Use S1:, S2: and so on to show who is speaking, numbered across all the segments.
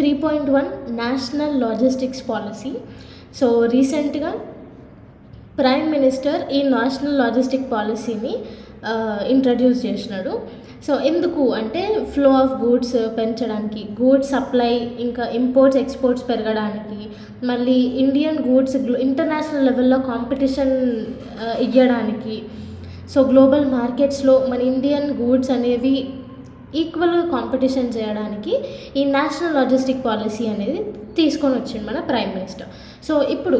S1: 3.1 national logistics policy. So రీసెంట్గా prime minister ఈ national logistic పాలసీని ఇంట్రడ్యూస్ చేసినాడు. సో ఎందుకు అంటే ఫ్లో ఆఫ్ గూడ్స్ పెంచడానికి, గూడ్స్ సప్లై ఇంకా ఇంపోర్ట్స్ ఎక్స్పోర్ట్స్ పెరగడానికి, మళ్ళీ ఇండియన్ గూడ్స్ ఇంటర్నేషనల్ లెవెల్లో కాంపిటీషన్ ఇవ్వడానికి, సో గ్లోబల్ మార్కెట్స్లో మన ఇండియన్ గూడ్స్ అనేవి ఈక్వల్గా కాంపిటీషన్ చేయడానికి ఈ నేషనల్ లాజిస్టిక్ పాలసీ అనేది తీసుకొని వచ్చింది మన ప్రైమ్ మినిస్టర్. సో ఇప్పుడు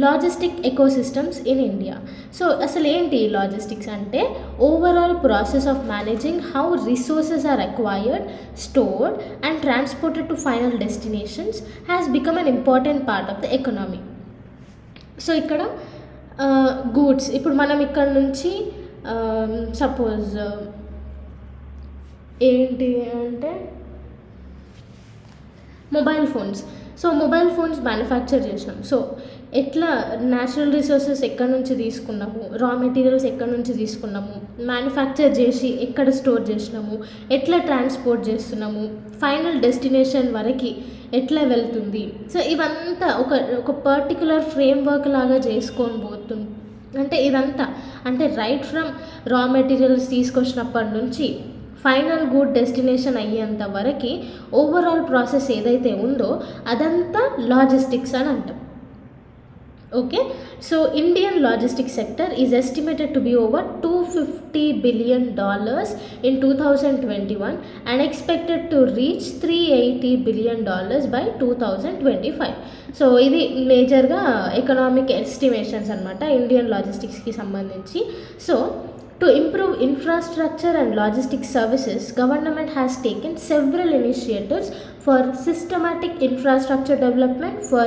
S1: logistic ecosystems in India. So అసలు ఏంటి లాజిస్టిక్స్ అంటే overall process of managing how resources are acquired, stored and transported to final destinations has become an important part of the economy. So ఇక్కడ goods, ఇప్పుడు మనం ఇక్కడ నుంచి suppose ఏంటి అంటే mobile phones. So mobile phones manufacture చేసినాం. So ఎట్లా natural resources ఎక్కడి నుంచి తీసుకున్నాము, రా మెటీరియల్స్ ఎక్కడి నుంచి తీసుకున్నాము, మ్యానుఫ్యాక్చర్ చేసి ఎక్కడ స్టోర్ చేసినాము, ఎట్లా ట్రాన్స్పోర్ట్ చేస్తున్నాము, ఫైనల్ డెస్టినేషన్ వరకు ఎట్లా వెళ్తుంది. సో ఇవంతా ఒక పర్టికులర్ ఫ్రేమ్వర్క్ లాగా చేసుకొని పోతుంది. అంటే ఇదంతా అంటే రైట్ ఫ్రమ్ రా మెటీరియల్స్ తీసుకొచ్చినప్పటి నుంచి ఫైనల్ గుడ్ డెస్టినేషన్ అయ్యేంత వరకు ఓవరాల్ ప్రాసెస్ ఏదైతే ఉందో అదంతా లాజిస్టిక్స్ అని అంటాం. Okay, so Indian logistics sector is estimated to be over $250 billion in 2021 and expected to reach $380 billion by 2025. So ఇది మేజర్గా ఎకనామిక్ ఎస్టిమేషన్స్ అనమాట ఇండియన్ లాజిస్టిక్స్కి సంబంధించి. So to improve infrastructure and logistics services, government has taken several initiatives for systematic infrastructure development for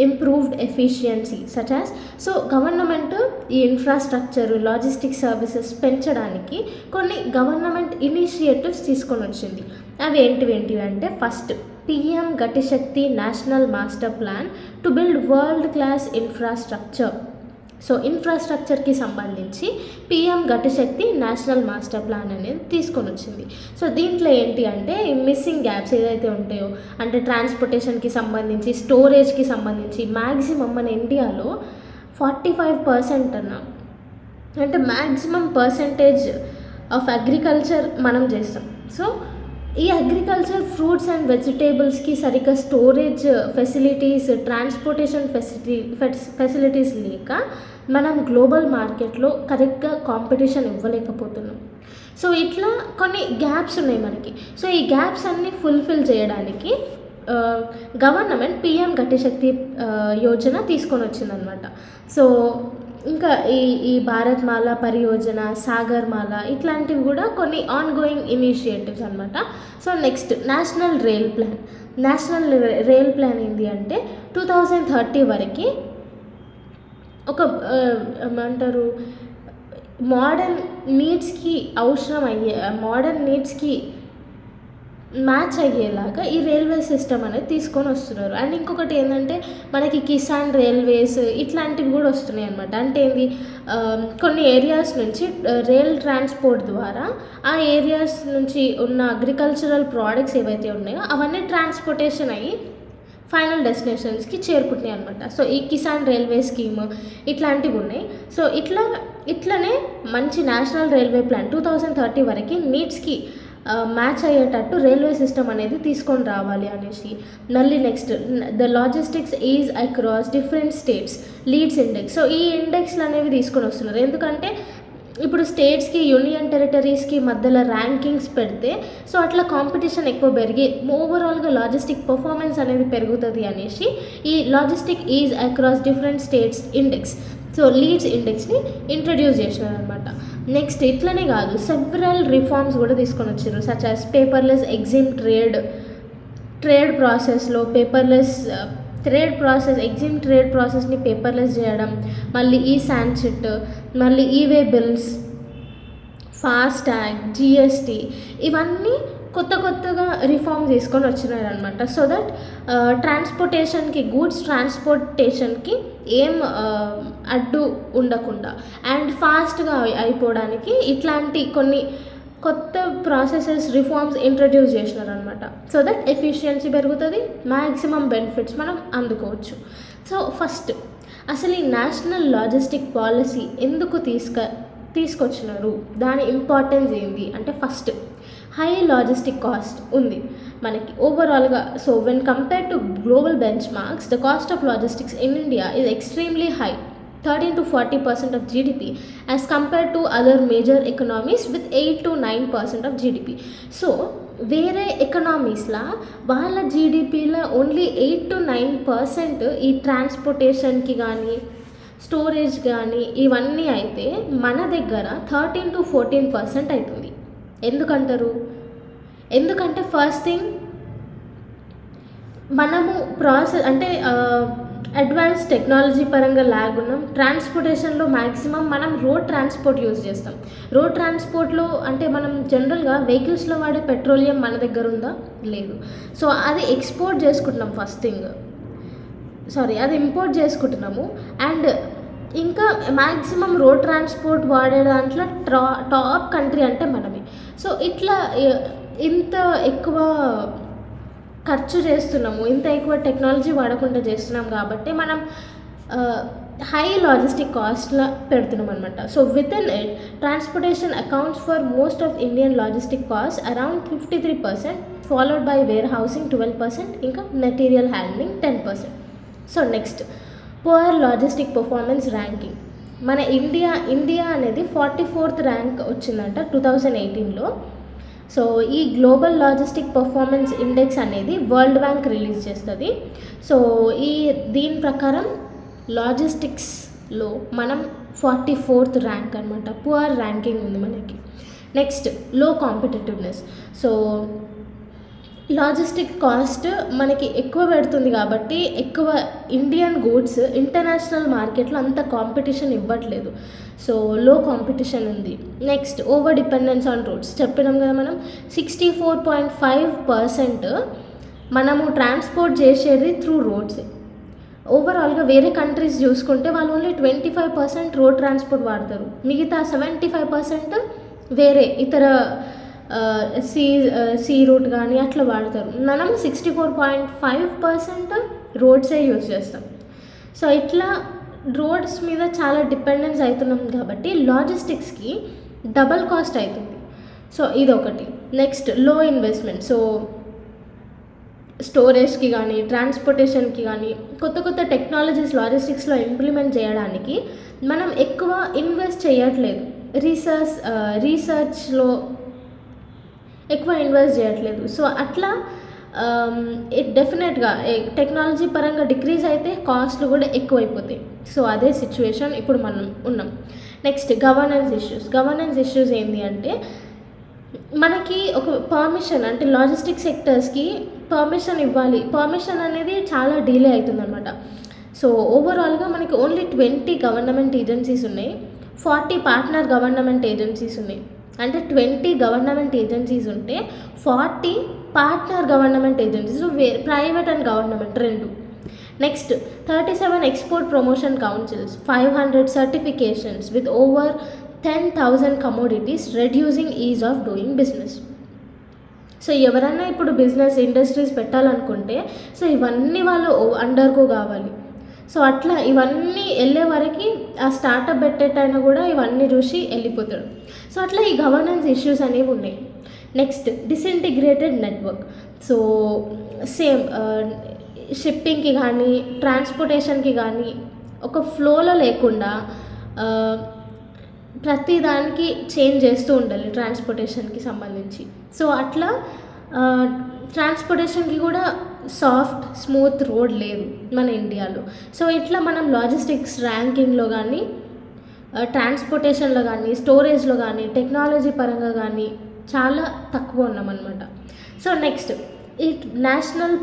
S1: improved efficiency such as. So government ఈ infrastructure logistic services పెంచడానికి కొన్ని government initiatives తీసుకొని వచ్చింది. అవి ఏంటివి అంటే first PM GatiShakti national master plan to build world class infrastructure. So ఇన్ఫ్రాస్ట్రక్చర్కి సంబంధించి PM GatiShakti national master plan అనేది తీసుకొని వచ్చింది. సో దీంట్లో ఏంటి అంటే మిస్సింగ్ గ్యాప్స్ ఏదైతే ఉంటాయో అంటే ట్రాన్స్పోర్టేషన్కి సంబంధించి, స్టోరేజ్కి సంబంధించి మ్యాక్సిమం మన ఇండియాలో 45% అంటే మ్యాక్సిమం పర్సంటేజ్ ఆఫ్ అగ్రికల్చర్ మనం చేస్తాం. సో ఈ అగ్రికల్చర్ ఫ్రూట్స్ అండ్ వెజిటేబుల్స్కి సరిగ్గా స్టోరేజ్ ఫెసిలిటీస్, ట్రాన్స్పోర్టేషన్ ఫెసిలిటీస్ లేక మనం గ్లోబల్ మార్కెట్లో కరెక్ట్గా కాంపిటీషన్ ఇవ్వలేకపోతున్నాం. సో ఇట్లా కొన్ని గ్యాప్స్ ఉన్నాయి మనకి. సో ఈ గ్యాప్స్ అన్నీ ఫుల్ఫిల్ చేయడానికి గవర్నమెంట్ PM గతిశక్తి యోజన తీసుకొని వచ్చిందనమాట. సో ఇంకా ఈ భారత్ మాల పరియోజన, సాగర్ మాల ఇట్లాంటివి కూడా కొన్ని ఆన్ గోయింగ్ ఇనిషియేటివ్స్ అనమాట. So next national rail plan. National rail plan ఏంటి అంటే 2030 వరకు ఒక ఏమంటారు మోడర్న్ నీడ్స్కి అవసరం అయ్యే, మోడర్న్ నీడ్స్కి మ్యాచ్ అయ్యేలాగా ఈ రైల్వే సిస్టమ్ అనేది తీసుకొని వస్తున్నారు. అండ్ ఇంకొకటి ఏంటంటే మనకి కిసాన్ రైల్వేస్ ఇట్లాంటివి కూడా వస్తున్నాయి అనమాట. అంటే ఏంది కొన్ని ఏరియాస్ నుంచి రైల్ ట్రాన్స్పోర్ట్ ద్వారా ఆ ఏరియాస్ నుంచి ఉన్న అగ్రికల్చరల్ ప్రోడక్ట్స్ ఏవైతే ఉన్నాయో అవన్నీ ట్రాన్స్పోర్టేషన్ అయ్యి ఫైనల్ డెస్టినేషన్స్కి చేరుకుంటున్నాయి అనమాట. సో ఈ కిసాన్ రైల్వే స్కీమ్ ఇట్లాంటివి ఉన్నాయి. సో ఇట్లనే మంచి నేషనల్ రైల్వే ప్లాన్ 2030 వరకు నీడ్స్కి మ్యాచ్ అయ్యేటట్టు రైల్వే సిస్టమ్ అనేది తీసుకొని రావాలి అనేసి. మళ్ళీ next the logistics is across different states leads index. So ఈ ఇండెక్స్లు అనేవి తీసుకొని వస్తున్నారు. ఎందుకంటే ఇప్పుడు స్టేట్స్కి, యూనియన్ టెరిటరీస్కి మధ్యలో ర్యాంకింగ్స్ పెడితే సో అట్లా కాంపిటీషన్ ఎక్కువ పెరిగి ఓవరాల్గా లాజిస్టిక్ పర్ఫార్మెన్స్ అనేది పెరుగుతుంది అనేసి ఈ logistic ease across different states index, so leads ఇండెక్స్ని ఇంట్రడ్యూస్ చేసినారు అనమాట. నెక్స్ట్ ఇట్లనే కాదు, సెవరల్ రిఫార్మ్స్ కూడా తీసుకొని వచ్చారు. Such as paperless exim trade ప్రాసెస్లో ఎగ్జిమ్ ట్రేడ్ ప్రాసెస్ని పేపర్లెస్ చేయడం, మళ్ళీ ఈ శాన్షిట్, మళ్ళీ ఈవే బిల్స్, ఫాస్టాగ్, GST ఇవన్నీ కొత్తగా రిఫార్మ్ తీసుకొని వచ్చినారు అనమాట. సో దట్ ట్రాన్స్పోర్టేషన్కి, గూడ్స్ ట్రాన్స్పోర్టేషన్కి ఏం అడ్డు ఉండకుండా అండ్ ఫాస్ట్గా అయిపోవడానికి ఇట్లాంటి కొత్త ప్రాసెసెస్ రిఫార్మ్స్ ఇంట్రడ్యూస్ చేసినారనమాట. సో దట్ ఎఫిషియన్సీ పెరుగుతుంది, మ్యాక్సిమం బెనిఫిట్స్ మనం అందుకోవచ్చు. సో ఫస్ట్ అసలు ఈ నేషనల్ లాజిస్టిక్ పాలసీ ఎందుకు తీసుకొచ్చినారు, దాని ఇంపార్టెన్స్ ఏంటి అంటే, ఫస్ట్ హై లాజిస్టిక్ కాస్ట్ ఉంది మనకి ఓవరాల్గా. So when compare to global bench marks, the cost of logistics in India is extremely high, 13 to 40% of GDP as compared to other major economies with 8 to 9% of GDP. So వేరే ఎకనామీస్లా వాళ్ళ జీడిపిలో only 8 to 9% ఈ ట్రాన్స్పోర్టేషన్కి కానీ storage కానీ ఇవన్నీ అయితే మన దగ్గర 13 to 14% అవుతుంది. ఎందుకంటారు? ఎందుకంటే ఫస్ట్ థింగ్ మనము ప్రాసెస్ అంటే అడ్వాన్స్ టెక్నాలజీ పరంగా ల్యాగ్ ఉన్నాం. ట్రాన్స్పోర్టేషన్లో మ్యాక్సిమం మనం రోడ్ ట్రాన్స్పోర్ట్ యూజ్ చేస్తాం. రోడ్ ట్రాన్స్పోర్ట్లో అంటే మనం జనరల్గా వెహికల్స్లో వాడే పెట్రోలియం మన దగ్గర ఉందా? లేదు. సో అది ఎక్స్పోర్ట్ చేసుకుంటున్నాం ఫస్ట్ థింగ్, అది ఇంపోర్ట్ చేసుకుంటున్నాము. అండ్ ఇంకా మ్యాక్సిమం రోడ్ ట్రాన్స్పోర్ట్ వాడే దాంట్లో టాప్ కంట్రీ అంటే మనమే. సో ఇట్లా ఇంత ఎక్కువ ఖర్చు చేస్తున్నాము, ఇంత ఎక్కువ టెక్నాలజీ వాడకుండా చేస్తున్నాం కాబట్టి మనం హై లాజిస్టిక్ కాస్ట్లా పెడుతున్నాం అనమాట. So within it transportation accounts for most of Indian logistic cost around 53%, followed by warehousing 12%, ఇంకా material handling 10%. So next poor logistic performance ranking. మన ఇండియా అనేది 44th ర్యాంక్ వచ్చిందంట 2018లో. సో ఈ global logistic performance index అనేది world bank release చేస్తుంది. So దీని ప్రకారం లాజిస్టిక్స్లో మనం 44th ర్యాంక్ అనమాట. పువర్ ర్యాంకింగ్ ఉంది మనకి. నెక్స్ట్ లో కాంపిటేటివ్నెస్. సో లాజిస్టిక్ కాస్ట్ మనకి ఎక్కువ పెడుతుంది కాబట్టి ఎక్కువ ఇండియన్ గూడ్స్ ఇంటర్నేషనల్ మార్కెట్లో అంత కాంపిటీషన్ ఇవ్వట్లేదు. సో లో కాంపిటీషన్ ఉంది. Next over dependence on roads. చెప్పినాం కదా మనం 64.5% మనము ట్రాన్స్పోర్ట్ చేసేది త్రూ రోడ్స్. ఓవరాల్గా వేరే కంట్రీస్ చూసుకుంటే వాళ్ళు ఓన్లీ 25% రోడ్ ట్రాన్స్పోర్ట్ వాడతారు, మిగతా 75% వేరే ఇతర సీ రూట్ కానీ అట్లా వాడతారు. మనం 64.5% రోడ్సే యూజ్ చేస్తాం. సో ఇట్లా రోడ్స్ మీద చాలా డిపెండెన్స్ అవుతున్నాం కాబట్టి లాజిస్టిక్స్కి డబల్ కాస్ట్ అవుతుంది. సో ఇదొకటి. నెక్స్ట్ లో ఇన్వెస్ట్మెంట్. సో స్టోరేజ్కి కానీ ట్రాన్స్పోర్టేషన్కి కానీ కొత్త టెక్నాలజీస్ లాజిస్టిక్స్లో ఇంప్లిమెంట్ చేయడానికి మనం ఎక్కువ ఇన్వెస్ట్ చేయట్లేదు. రీసెర్చ్లో ఎక్కువ ఇన్వెస్ట్ చేయట్లేదు. సో అట్లా డెఫినెట్గా టెక్నాలజీ పరంగా డిక్రీజ్ అయితే కాస్ట్లు కూడా ఎక్కువైపోతాయి. సో అదే సిచ్యువేషన్ ఇప్పుడు మనం ఉన్నాం. నెక్స్ట్ గవర్నెన్స్ ఇష్యూస్ ఏంటి అంటే, మనకి ఒక పర్మిషన్ అంటే లాజిస్టిక్ సెక్టర్స్కి పర్మిషన్ ఇవ్వాలి. పర్మిషన్ అనేది చాలా డిలే అవుతుందన్నమాట. సో ఓవరాల్గా మనకి ఓన్లీ 20 గవర్నమెంట్ ఏజెన్సీస్ ఉన్నాయి, 40 పార్ట్నర్ గవర్నమెంట్ ఏజెన్సీస్ ఉన్నాయి. అంటే 20 గవర్నమెంట్ ఏజెన్సీస్ ఉంటే 40 partner government agencies, private and government రెండు. Next 37 export promotion councils, 500 certifications with over 10,000 commodities, reducing ease of doing business. So ఎవరైనా ఇప్పుడు బిజినెస్ ఇండస్ట్రీస్ పెట్టాలనుకుంటే సో ఇవన్నీ వాళ్ళు undergo కావాలి. సో అట్లా ఇవన్నీ వెళ్ళే వరకు ఆ స్టార్టప్ పెట్టేటైనా కూడా ఇవన్నీ చూసి వెళ్ళిపోతాడు. సో అట్లా ఈ గవర్నెన్స్ ఇష్యూస్ అనేవి ఉన్నాయి. Next disintegrated network. So same షిప్పింగ్కి కానీ ట్రాన్స్పోర్టేషన్కి కానీ ఒక ఫ్లోలో లేకుండా ప్రతి దానికి చేంజ్ చేస్తూ ఉండాలి ట్రాన్స్పోర్టేషన్కి సంబంధించి. సో అట్లా ట్రాన్స్పోర్టేషన్కి కూడా సాఫ్ట్ స్మూత్ రోడ్ లేదు మన ఇండియాలో. సో ఇట్లా మనం లాజిస్టిక్స్ ర్యాంకింగ్లో కానీ ట్రాన్స్పోర్టేషన్లో కానీ స్టోరేజ్లో కానీ టెక్నాలజీ పరంగా కానీ చాలా తక్కువ ఉన్నామన్నమాట. సో నెక్స్ట్ ఈ నేషనల్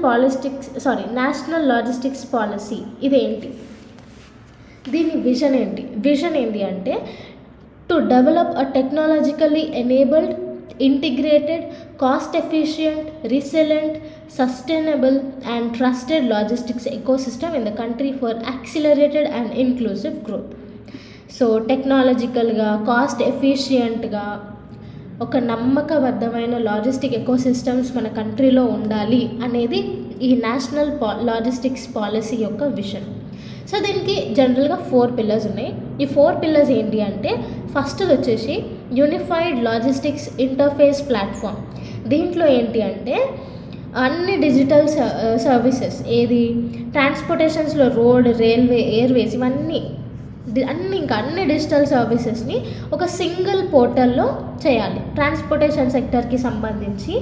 S1: లాజిస్టిక్స్ పాలసీ ఇదేంటి, దీని విజన్ ఏంటి అంటే to develop a technologically enabled, integrated, cost efficient, resilient, sustainable and trusted logistics ecosystem in the country for accelerated and inclusive growth. So టెక్నాలజికల్గా కాస్ట్ ఎఫిషియంట్గా ఒక నమ్మకబద్ధమైన లాజిస్టిక్ ఎకోసిస్టమ్స్ మన కంట్రీలో ఉండాలి అనేది ఈ నేషనల్ లాజిస్టిక్స్ పాలసీ యొక్క విజన్. సో దీనికి జనరల్గా 4 పిల్లర్స్ ఉన్నాయి. ఈ 4 పిల్లర్స్ ఏంటి అంటే, ఫస్ట్ వచ్చేసి యూనిఫైడ్ లాజిస్టిక్స్ ఇంటర్ఫేస్ ప్లాట్ఫామ్. దీంట్లో ఏంటి అంటే అన్ని డిజిటల్ సర్వీసెస్, ఏది ట్రాన్స్పోర్టేషన్స్లో రోడ్, రైల్వే, ఎయిర్వేస్, ఇవన్నీ అన్ని డిజిటల్ సర్వీసెస్ని ఒక సింగిల్ పోర్టల్లో చేయాలి. ట్రాన్స్పోర్టేషన్ సెక్టర్కి సంబంధించి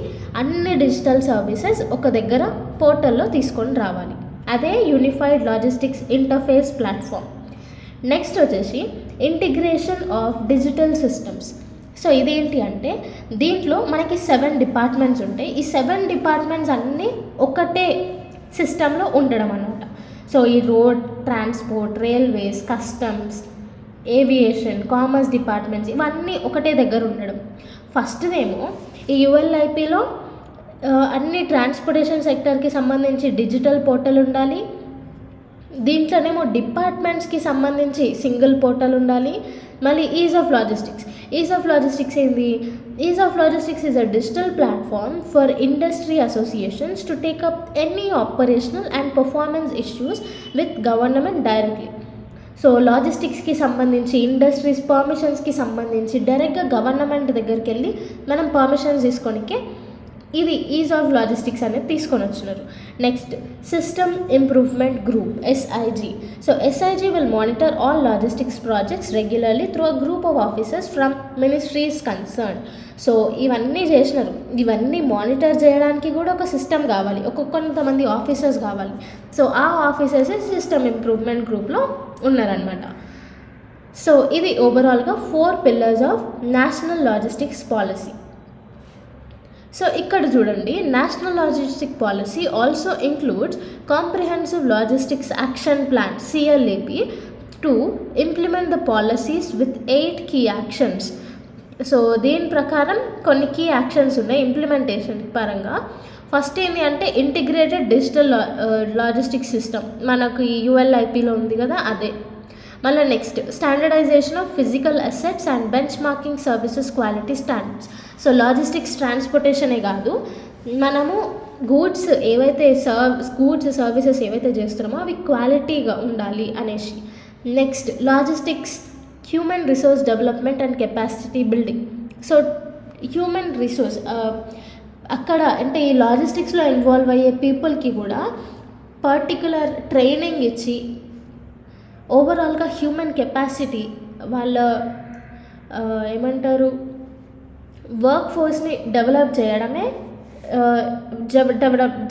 S1: అన్ని డిజిటల్ సర్వీసెస్ ఒక దగ్గర పోర్టల్లో తీసుకొని రావాలి. అదే unified logistics interface platform. Next వచ్చేసి integration of digital systems. So ఇదేంటి అంటే, దీంట్లో మనకి 7 డిపార్ట్మెంట్స్ ఉంటాయి. ఈ 7 డిపార్ట్మెంట్స్ అన్నీ ఒకటే సిస్టంలో ఉండడం అన్నమాట. సో ఈ road, transport, railways, customs, aviation, commerce departments, ఇవన్నీ ఒకటే దగ్గర ఉండడం. ఫస్ట్దేమో ఈ యుఎల్ఐపిలో అన్ని ట్రాన్స్పోర్టేషన్ సెక్టర్కి సంబంధించి డిజిటల్ పోర్టల్ ఉండాలి. దీంట్లోనేమో డిపార్ట్మెంట్స్కి సంబంధించి సింగిల్ పోర్టల్ ఉండాలి. మళ్ళీ ఈజ్ ఆఫ్ లాజిస్టిక్స్ ఏంది? Ease of logistics is a digital platform for industry associations to take up any operational and performance issues with government directly. So లాజిస్టిక్స్కి సంబంధించి, ఇండస్ట్రీస్ పర్మిషన్స్కి సంబంధించి డైరెక్ట్గా గవర్నమెంట్ దగ్గరికి వెళ్ళి మనం పర్మిషన్స్ తీసుకోనికే ఇది ఈజ్ ఆఫ్ లాజిస్టిక్స్ అనేది తీసుకొని వచ్చినారు. Next system improvement group, SIG. So SIG will monitor all logistics projects regularly through a group of officers from ministries concern. So ఇవన్నీ చేసినారు. ఇవన్నీ మానిటర్ చేయడానికి కూడా ఒక సిస్టమ్ కావాలి, కొంతమంది ఆఫీసర్స్ కావాలి. సో ఆ ఆఫీసర్స్ సిస్టమ్ ఇంప్రూవ్మెంట్ గ్రూప్లో ఉన్నారనమాట. సో ఇది ఓవరాల్గా 4 pillars of national logistics policy. So ఇక్కడ చూడండి, national logistic policy also includes comprehensive logistics action plan, CLAP, to implement the policies with 8 key actions. So దీని ప్రకారం కొన్ని కీ యాక్షన్స్ ఉన్నాయి ఇంప్లిమెంటేషన్ పరంగా. ఫస్ట్ ఏంటి అంటే ఇంటిగ్రేటెడ్ డిజిటల్ లాజిస్టిక్స్ సిస్టమ్, మనకు ఈ యుఎల్ఐపిలో ఉంది కదా అదే. మళ్ళీ next standardization of physical assets and benchmarking services quality standards. So logistics ట్రాన్స్పోర్టేషనే కాదు, మనము గూడ్స్ సర్వీసెస్ ఏవైతే చేస్తున్నామో అవి క్వాలిటీగా ఉండాలి అనేసి. Next logistics human resource development and capacity building. So human resource అక్కడ అంటే ఈ లాజిస్టిక్స్లో ఇన్వాల్వ్ అయ్యే పీపుల్కి కూడా పర్టికులర్ ట్రైనింగ్ ఇచ్చి ఓవరాల్గా హ్యూమన్ కెపాసిటీ, వాళ్ళ వర్క్ ఫోర్స్ని డెవలప్ చేయడమే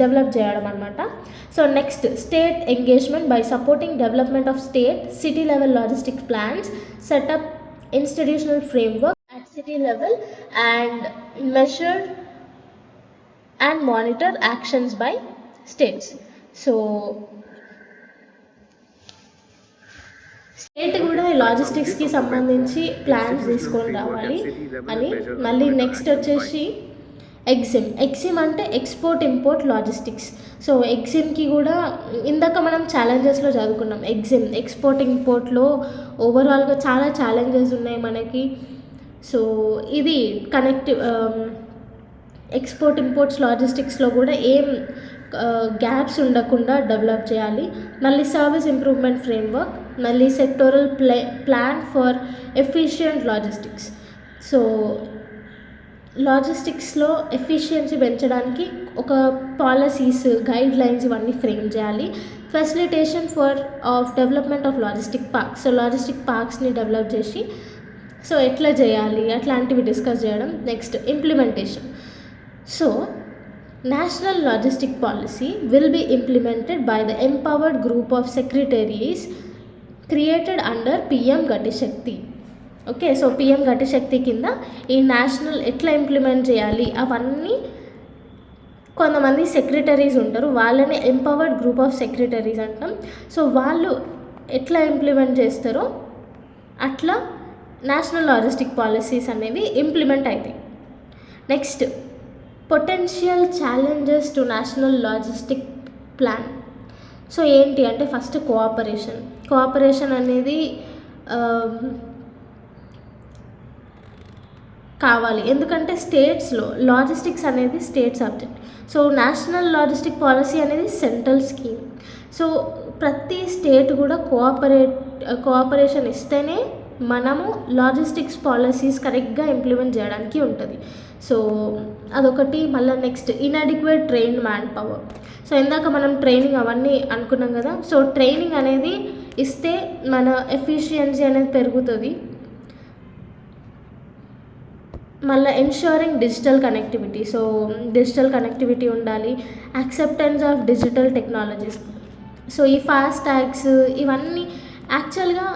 S1: డెవలప్ చేయడం అనమాట. So next state engagement by supporting development of state city level logistic plans, setup institutional framework at city level and measure and monitor actions by states. So state కూడా లాజిస్టిక్స్కి సంబంధించి plans తీసుకొని రావాలి అని. మళ్ళీ next వచ్చేసి EXIM అంటే export import logistics. So ఎగ్జిమ్కి కూడా ఇందాక మనం ఛాలెంజెస్లో చదువుకున్నాం. ఎక్స్పోర్ట్ ఇంపోర్ట్లో ఓవరాల్గా చాలా ఛాలెంజెస్ ఉన్నాయి మనకి. సో ఇది ఎక్స్పోర్ట్ ఇంపోర్ట్స్ లాజిస్టిక్స్లో కూడా ఏం గ్యాప్స్ ఉండకుండా డెవలప్ చేయాలి. మళ్ళీ సర్వీస్ ఇంప్రూవ్మెంట్ ఫ్రేమ్వర్క్, మళ్ళీ sectoral plan for efficient logistics. So లాజిస్టిక్స్లో ఎఫిషియన్సీ పెంచడానికి ఒక పాలసీస్, గైడ్ లైన్స్ ఇవన్నీ ఫ్రేమ్ చేయాలి. Facilitation of development of logistic parks. So logistic పార్క్స్ని డెవలప్ చేసి సో ఎట్లా చేయాలి అట్లాంటివి డిస్కస్ చేయడం. Next implementation. So national logistic policy will be implemented by the empowered group of secretaries created under PM Gati Shakti. Okay, so PM Gati Shakti కింద ఈ national ఎట్లా implement చేయాలి అవన్నీ కొంతమంది సెక్రటరీస్ ఉంటారు, వాళ్ళని ఎంపవర్డ్ గ్రూప్ ఆఫ్ సెక్రటరీస్ అంటాం. So వాళ్ళు ఎట్లా ఇంప్లిమెంట్ చేస్తారో అట్లా నేషనల్ లాజిస్టిక్ పాలసీస్ అనేవి ఇంప్లిమెంట్ అవుతాయి. Next potential challenges to national logistic plan. So ఏంటి అంటే ఫస్ట్ కోఆపరేషన్ అనేది కావాలి. ఎందుకంటే స్టేట్స్లో లాజిస్టిక్స్ అనేది state subject. So national logistic policy అనేది సెంట్రల్ స్కీమ్. సో ప్రతి స్టేట్ కూడా కోఆపరేషన్ ఇస్తేనే మనము లాజిస్టిక్స్ పాలసీస్ కరెక్ట్గా ఇంప్లిమెంట్ చేయడానికి ఉంటుంది. సో అదొకటి. మళ్ళీ next inadequate trained man power. So ఇందాక మనం ట్రైనింగ్ అవన్నీ అనుకున్నాం కదా. సో ట్రైనింగ్ అనేది ఇస్తే మన ఎఫిషియన్సీ అనేది పెరుగుతుంది. మళ్ళీ ensuring digital connectivity. So digital connectivity ఉండాలి. Acceptance of digital technologies. So ఈ ఫాస్ట్ ట్యాగ్స్ ఇవన్నీ యాక్చువల్గా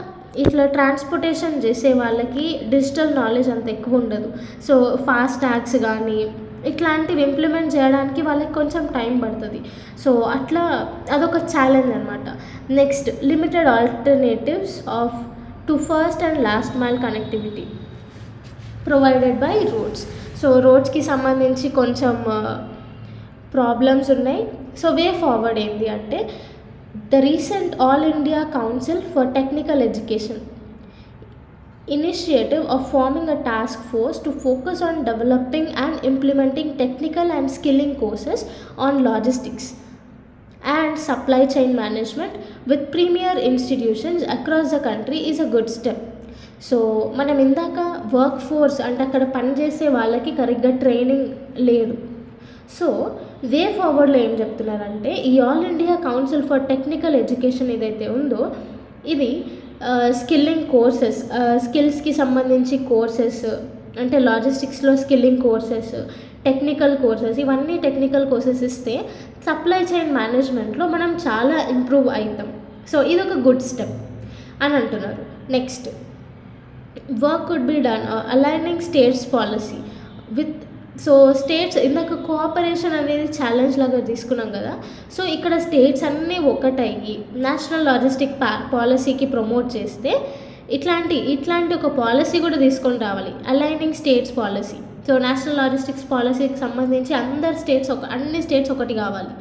S1: ఇట్లా ట్రాన్స్పోర్టేషన్ చేసే వాళ్ళకి డిజిటల్ నాలెడ్జ్ అంత ఎక్కువ ఉండదు. సో ఫాస్ట్ ట్యాగ్స్ కానీ ఇట్లాంటివి ఇంప్లిమెంట్ చేయడానికి వాళ్ళకి కొంచెం టైం పడుతుంది. సో అట్లా అదొక ఛాలెంజ్ అనమాట. Next limited alternatives of to first and last mile connectivity provided by roads. So రోడ్స్కి సంబంధించి కొంచెం ప్రాబ్లమ్స్ ఉన్నాయి. సో వే ఫార్వర్డ్ ఏంటి అంటే the recent all India council for technical education initiative of forming a task force to focus on developing and implementing technical and skilling courses on logistics and supply chain management with premier institutions across the country is a good step. So మనం ఇందాక work force అంటే అక్కడ పనిచేసే వాళ్ళకి కరెక్ట్గా training లేదు. So వే ఫార్వర్డ్లో ఏం చెప్తున్నారంటే ఈ all India council for technical education ఏదైతే ఉందో ఇది స్కిల్లింగ్ కోర్సెస్, స్కిల్స్కి సంబంధించి కోర్సెస్ అంటే లాజిస్టిక్స్లో స్కిల్లింగ్ కోర్సెస్, టెక్నికల్ కోర్సెస్, ఇవన్నీ టెక్నికల్ కోర్సెస్ ఇస్తే సప్లై చైన్ మేనేజ్మెంట్లో మనం చాలా ఇంప్రూవ్ అవుతాం. సో ఇది ఒక గుడ్ స్టెప్ అని అంటున్నారు. Next work could be done aligning states policy with. So states ఇందాక కోఆపరేషన్ అనేది ఛాలెంజ్ లాగా తీసుకున్నాం కదా. సో ఇక్కడ స్టేట్స్ అన్నీ ఒకటయ్యి నేషనల్ లాజిస్టిక్ పాలసీకి ప్రమోట్ చేస్తే ఇట్లాంటి ఒక పాలసీ కూడా తీసుకొని రావాలి, aligning states policy. So national logistics పాలసీకి సంబంధించి అన్ని స్టేట్స్ ఒకటి కావాలి.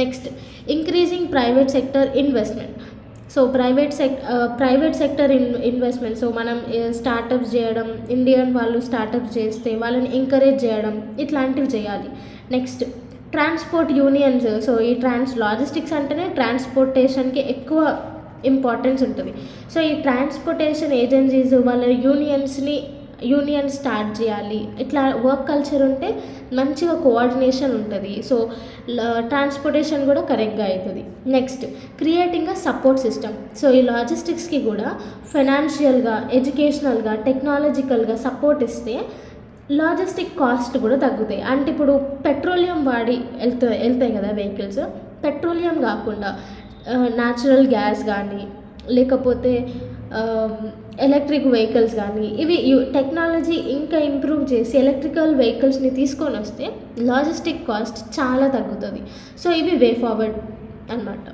S1: Next increasing private sector investment. So private sector investment. So మనం స్టార్టప్స్ చేయడం, ఇండియన్ వాళ్ళు స్టార్టప్స్ చేస్తే వాళ్ళని ఎంకరేజ్ చేయడం, ఇట్లాంటివి చేయాలి. Next transport unions. సో ఈ లాజిస్టిక్స్ అంటేనే ట్రాన్స్పోర్టేషన్కి ఎక్కువ ఇంపార్టెన్స్ ఉంటుంది. సో ఈ ట్రాన్స్పోర్టేషన్ ఏజెన్సీస్ వాళ్ళ యూనియన్ స్టార్ట్ చేయాలి. ఇట్లా వర్క్ కల్చర్ ఉంటే మంచిగా కోఆర్డినేషన్ ఉంటుంది. సో ట్రాన్స్పోర్టేషన్ కూడా కరెక్ట్గా అవుతుంది. Next creating a support system. So ఈ లాజిస్టిక్స్కి కూడా ఫైనాన్షియల్గా, ఎడ్యుకేషనల్గా, టెక్నాలజికల్గా సపోర్ట్ ఇస్తే లాజిస్టిక్ కాస్ట్ కూడా తగ్గుతాయి. అంటే ఇప్పుడు పెట్రోలియం వాడి వెళ్తాయి కదా వెహికల్స్, పెట్రోలియం కాకుండా న్యాచురల్ గ్యాస్ కానీ లేకపోతే ఎలక్ట్రిక్ వెహికల్స్ కానీ ఇవి టెక్నాలజీ ఇంకా ఇంప్రూవ్ చేసి ఎలక్ట్రికల్ వెహికల్స్ని తీసుకొని వస్తే లాజిస్టిక్ కాస్ట్ చాలా తగ్గుతుంది. సో ఇవి వే ఫార్వర్డ్ అన్నమాట.